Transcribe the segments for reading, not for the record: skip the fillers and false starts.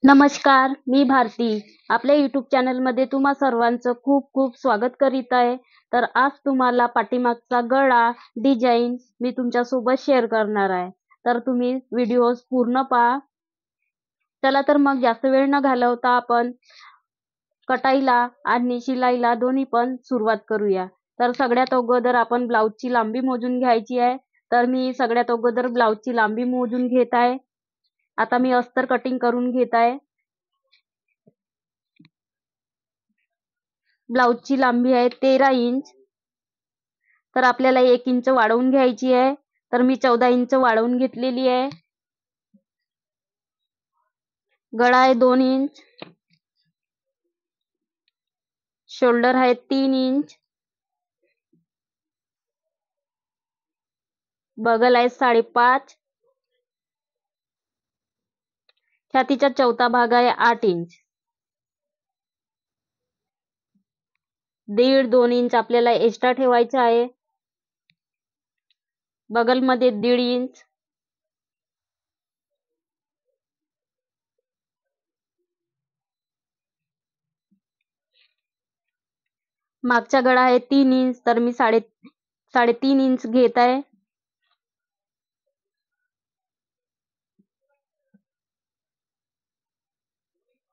नमस्कार, मी भारती. आपल्या YouTube चॅनलमध्ये तुम्हा सर्वांचं खूप खूप स्वागत करीत आहे. तर आज तुम्हाला पाठीमागचा गळा डिझाईन मी तुमच्यासोबत शेअर करणार आहे. तर तुम्ही व्हिडिओ पूर्ण पहा. चला तर मग जास्त वेळ न घालवता आपण कटाईला आणि शिलाईला दोन्ही पण सुरुवात करूया. तर सगळ्यात अगोदर आपण ब्लाऊजची लांबी मोजून घ्यायची आहे. तर मी सगळ्यात अगोदर ब्लाऊजची लांबी मोजून घेत आहे. आता मी अस्तर कटिंग करून घेत आहे. ब्लाऊजची लांबी आहे 13 इंच. तर आपल्याला 1 इंच वाढवून घ्यायची आहे. तर मी 14 इंच वाढवून घेतलेली आहे. गळा आहे 2 इंच. शोल्डर आहे 3 इंच. बगल आहे 5.5. छातीचा चौथा भाग आहे 8 इंच. 1.5-2 इंच आपल्याला एक्स्ट्रा ठेवायचा आहे. बगलमध्ये 1.5 इंच. मागचा गळा आहे 3 इंच. तर मी 3.5 इंच घेत आहे.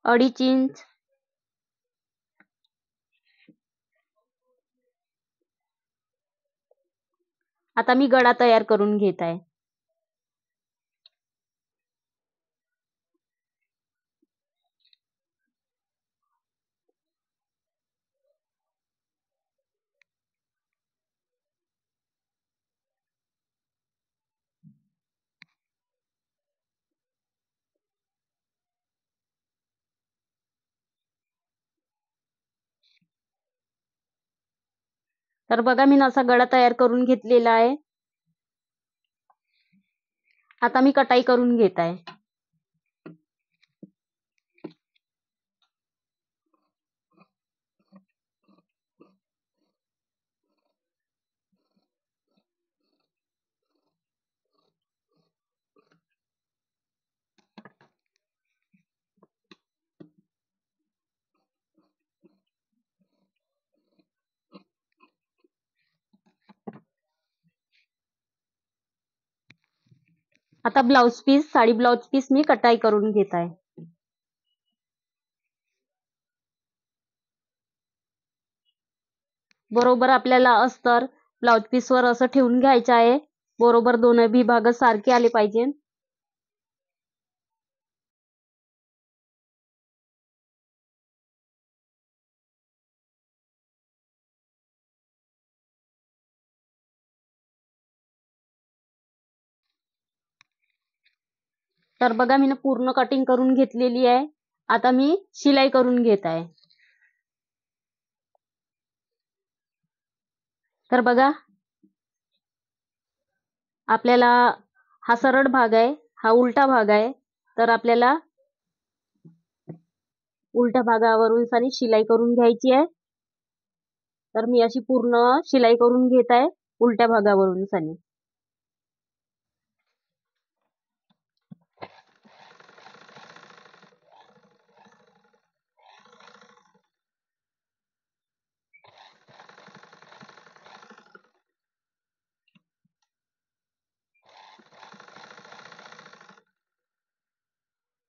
2.5 इंच. आता मी गळा तयार करून घेत आहे. तर बघा मी असा गळा तयार करून घेतलेला आहे. आता मी कटाई करून घेत आहे. आता blouse piece, sari blouse piece मी कटाई करून घेत आहे. बरोबर आपल्याला अस्तर ब्लाउज पीस वर असं ठेवून घ्यायचं आहे. बरोबर दोन्ही भाग सारखे आले पाहिजे. तर बघा मी पूर्ण कटिंग करून घेतलेली आहे. आता मी शिलाई करून घेत आहे. तर बघा आपल्याला हा सरळ भाग आहे, हा उलटा भाग आहे. तर आपल्याला उलट्या भागावरून सारी शिलाई करून घ्यायची आहे. तर मी अशी पूर्ण शिलाई करून घेत आहे उलट्या भागावरून सारी.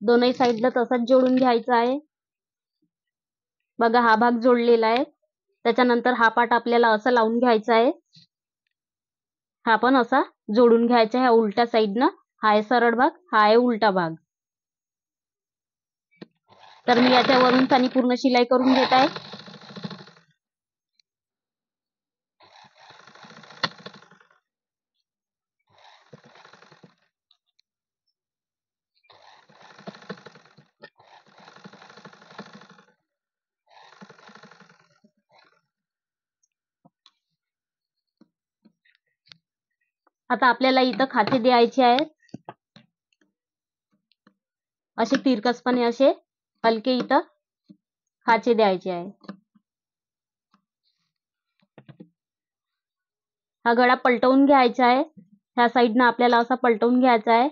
दोन्ही साईडला तसाच जोडून घ्यायचा आहे. बघा हा भाग जोडलेला आहे. त्याच्यानंतर हा पार्ट आपल्याला असा लावून घ्यायचा आहे. हा पण असा जोडून घ्यायचा आहे उलट्या साईडनं. हा आहे सरळ भाग, हा आहे उलटा भाग. तर मी याच्यावरून सानी पूर्ण शिलाई करून घेत आहे. आता आपल्याला इथं खाचे द्यायचे आहेत. असे तिरकसपणे असे हलके इथं खाचे द्यायचे आहे. हा गळा पलटवून घ्यायचा आहे. ह्या साईडनं आपल्याला असा पलटवून घ्यायचा आहे.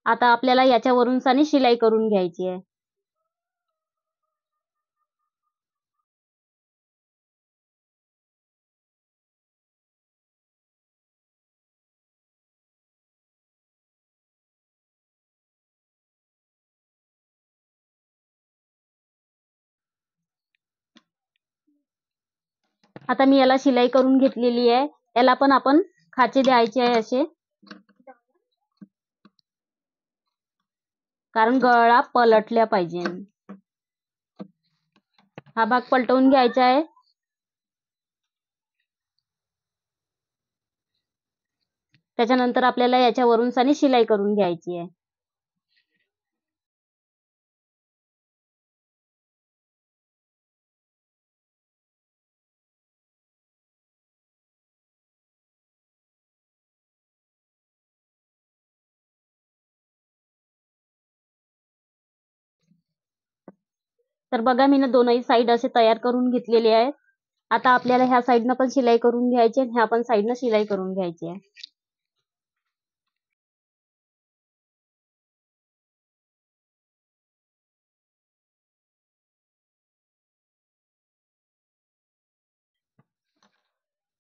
आता आपल्याला याच्यावरून सानी शिलाई करून घ्यायची आहे. आता मी याला शिलाई करून घेतलेली आहे. याला पण आपण खाचे द्यायचे आहे असे, कारण गळा पलटल्या पाहिजे. हा भाग पलटवून घ्यायचा आहे. त्याच्यानंतर आपल्याला याच्यावरून सानी शिलाई करून घ्यायची आहे. तर बघा मी दोनही साईड असे तयार करून घेतलेले आहेत. आता आपल्याला ह्या साईडनं पण शिलाई करून घ्यायची आहे, ह्या पण साईडनं शिलाई करून घ्यायची आहे.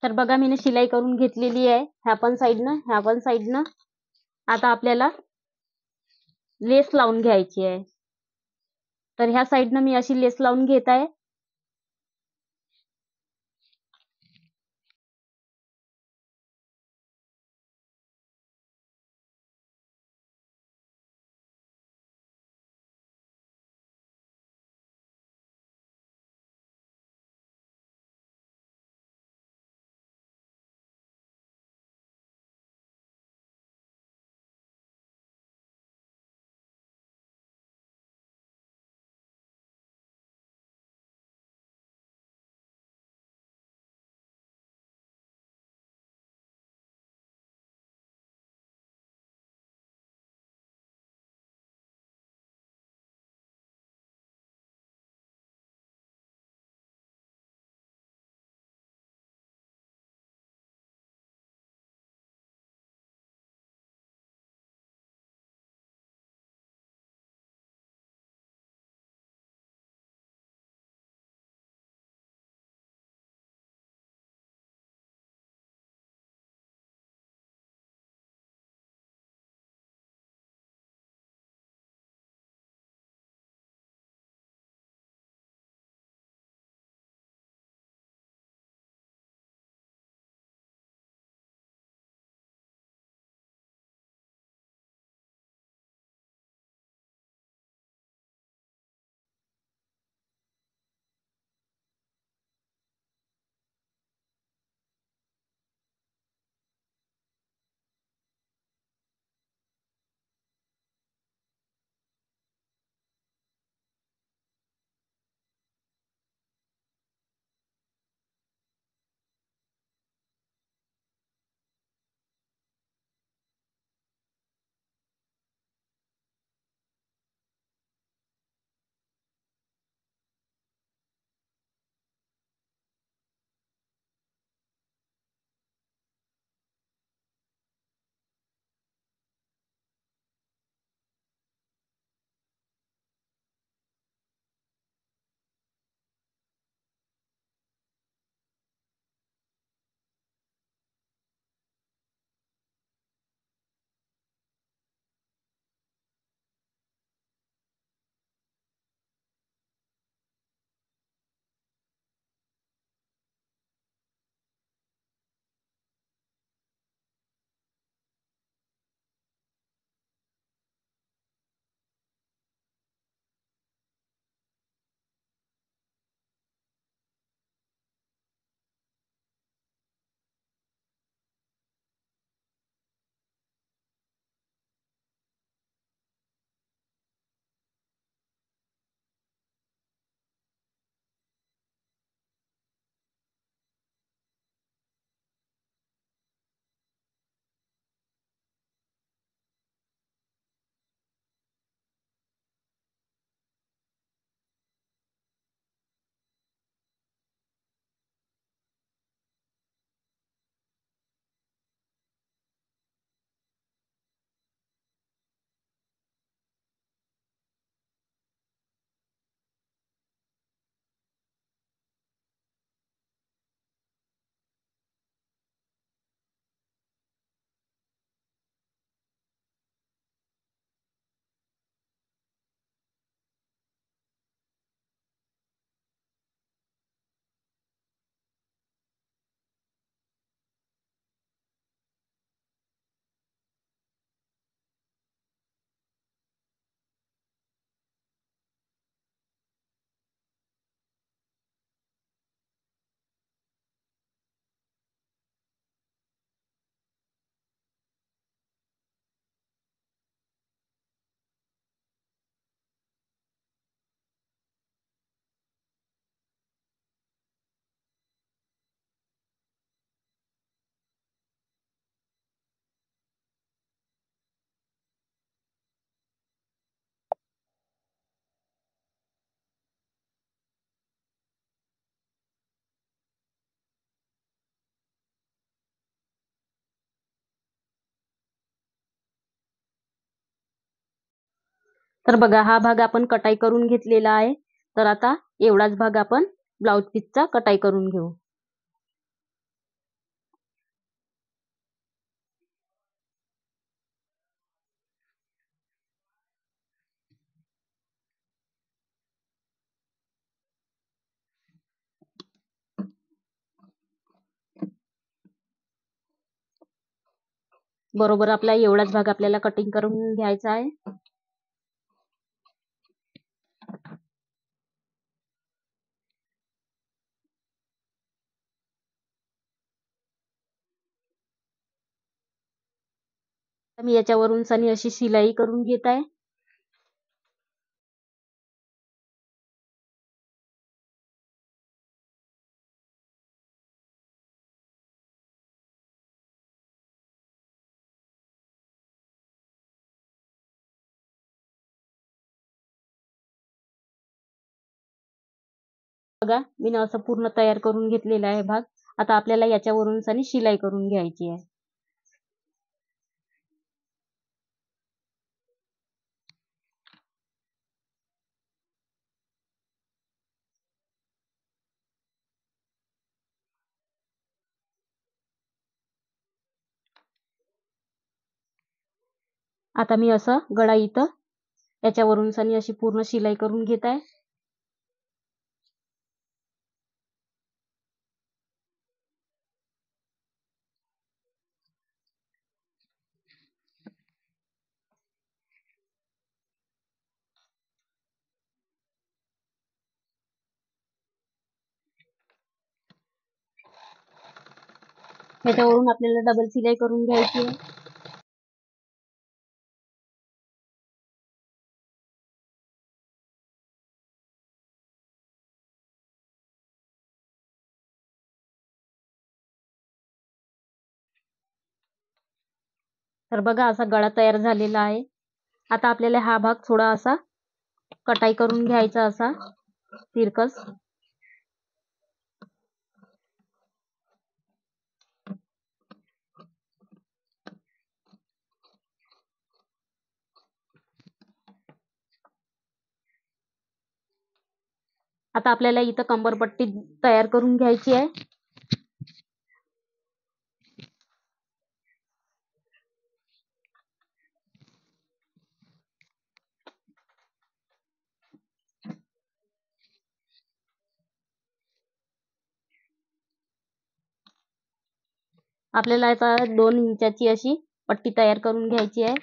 तर बघा मी शिलाई करून घेतलेली आहे, ह्या पण साईडनं ह्या पण साईडनं. आता आपल्याला लेस लावून घ्यायची आहे. तर ह्या साईडनं मी अशी लेस लावून घेत आहे. तर बघा, हा भाग आपण कटाई करून घेतलेला आहे. तर आता एवढाच भाग आपण ब्लाउज पीसचा कटाई करून घेऊ. बरोबर आपला एवढाच भाग आपल्याला कटिंग करून घ्यायचा आहे. मी याच्यावरून सनी अशी शिलाई करून घेत आहे. बघा, मी असं पूर्ण तयार करून घेतलेला आहे भाग. आता आपल्याला याच्यावरून सनी शिलाई करून घ्यायची आहे. आता मी असं गळा इथं याच्यावरून सनी अशी पूर्ण शिलाई करून घेत आहे. याच्यावरून आपल्याला डबल शिलाई करून घ्यायची आहे. तर बघा, असा गळा तयार झालेला आहे. आता आपल्याला हा भाग थोडा असा कटाई करून घ्यायचा, असा तिरकस. आता आपल्याला इथं कंबरपट्टी तयार करून घ्यायची आहे. आपल्याला आता 2 इंचाची अशी पट्टी तयार करून घ्यायची आहे.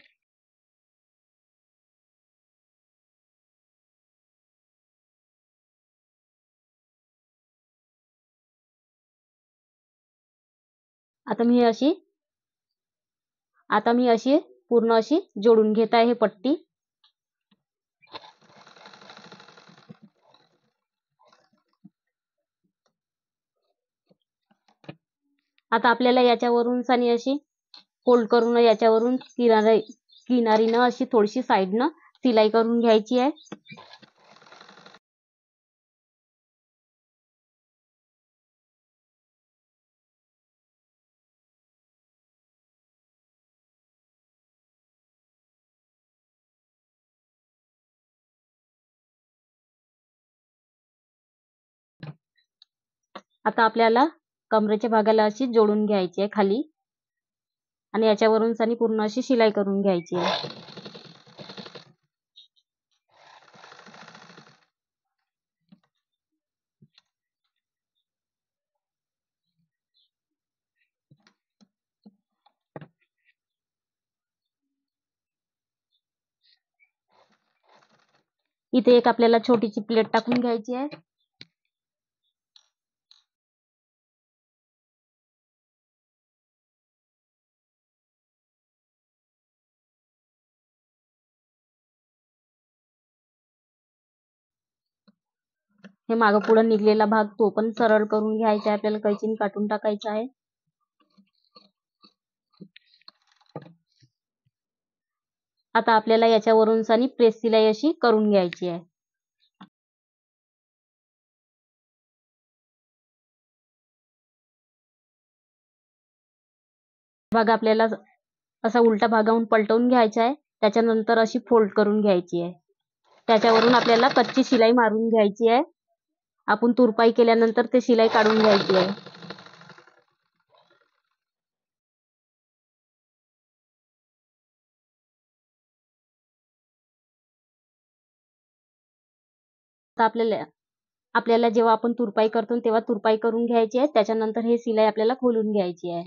आता मी अशी पूर्ण अशी जोडून घेत आहे हे पट्टी. आता आपल्याला याच्यावरून सनी अशी फोल्ड करून याच्यावरून किनारीनं अशी थोडीशी साईडनं सिलाई करून घ्यायची आहे. आता आपल्याला कमरेच्या भागाला अशी जोडून घ्यायची आहे खाली, आणि याच्यावरून सनी पूर्ण अशी शिलाई करून घ्यायची आहे. इथे एक आपल्याला छोटीशी प्लेट टाकून घ्यायची आहे. हे मागं पुढं निघलेला भाग तो पण सरळ करून घ्यायचा आहे. आपल्याला कैचीने काटून टाकायचा आहे. आता आपल्याला याच्यावरून सनी प्रेस सिलाई अशी करून घ्यायची आहे. भाग आपल्याला असा उलटा भागाहून पलटवून घ्यायचा आहे. त्याच्यानंतर अशी फोल्ड करून घ्यायची आहे. त्याच्यावरून आपल्याला कच्ची शिलाई मारून घ्यायची आहे. आपण तुरपाई केल्यानंतर ते शिलाई काढून घ्यायची आहे. तर आपल्याला जेव्हा आपण तुरपाई करतो तेव्हा तुरपाई करून घ्यायची आहे. त्याच्यानंतर हे शिलाई आपल्याला खोलून घ्यायची आहे.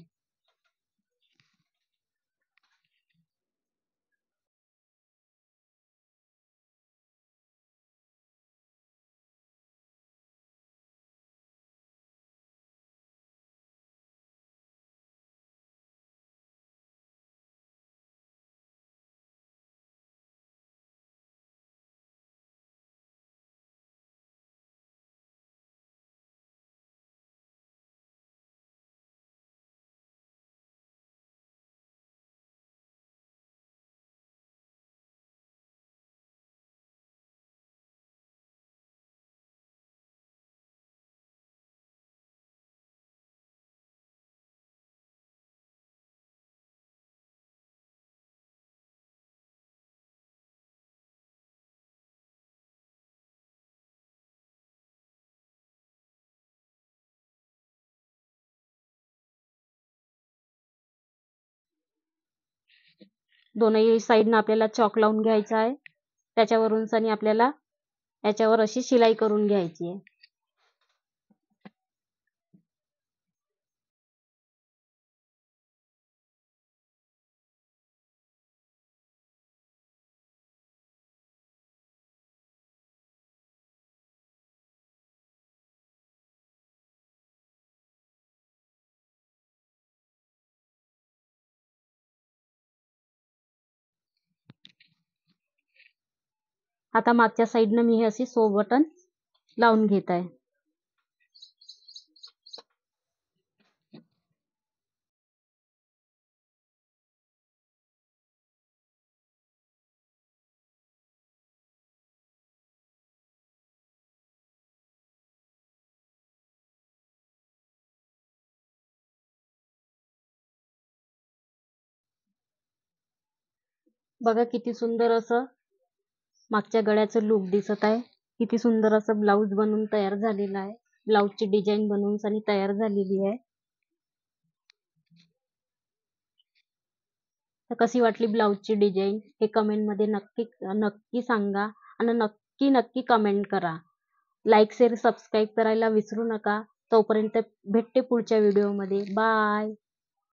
दोनही साईडनं आपल्याला चॉक लावून घ्यायचा आहे. त्याच्यावरून सनी आपल्याला याच्यावर अशी शिलाई करून घ्यायची आहे. आता मागच्या साईडनं मी हे अशी सो बटन लावून घेत आहे. बघा किती सुंदर असं मागच्या गळ्याचं लुक दिसत आहे. किती सुंदर असं ब्लाऊज बनवून तयार झालेलं आहे. ब्लाऊजची डिझाईन बनवून सनी तयार झालेली आहे. तर कशी वाटली ब्लाऊजची डिझाईन हे कमेंटमध्ये नक्की सांगा आणि नक्की कमेंट करा. लाईक शेअर सबस्क्राईब करायला विसरू नका. तोपर्यंत भेटते पुढच्या व्हिडिओमध्ये. बाय.